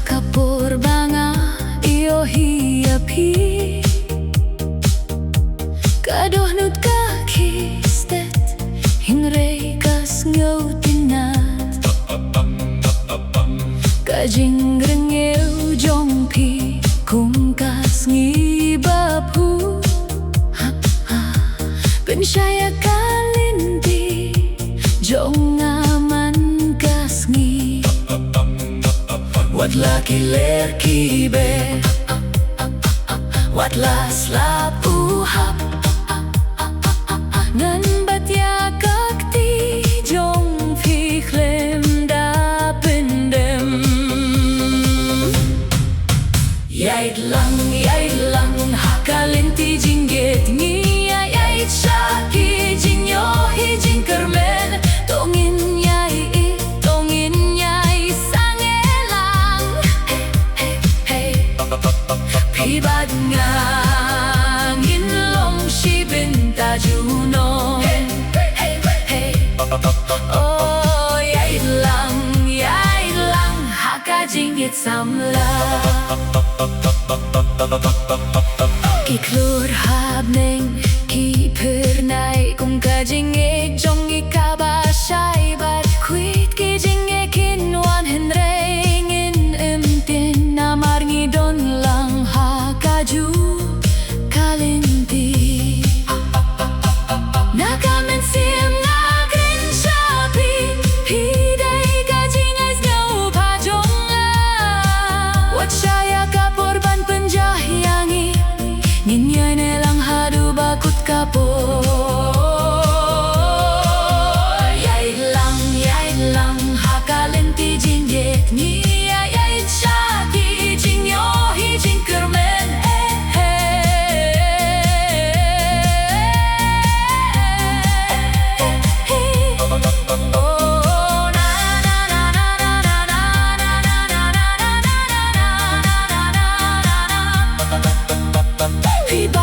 Kapurbangan iyo hiapi kadoh nut kakistet hingray kas ngautinat kajing rengeu jongpi kumkas ngibapu pensyaya kalinti jong aman kas ngi wat laki lerki be wat las lapu hap nan batya kakti jong fikhlem da pendem yait lang hakalinti jingget ngi yait shaki jinyo hi jing kermen tongin Hibad ngangin long si binta juno Oh yai lang haka jingit samla Ki klur habning ki pernai kung ka jingik jong ikabashay bat kwit ki jingik kinwan henrengin emtin namar ngidon lang kaju kalinti nakamen siem ngagrin shapi hidai kajing ais ngau pajonga wat syaya kapurban penjahyangi ninyai nelang hadu bakut kapur yai lang hakalinti jingget ni yai shaki jingyo hi jing kermen Hibad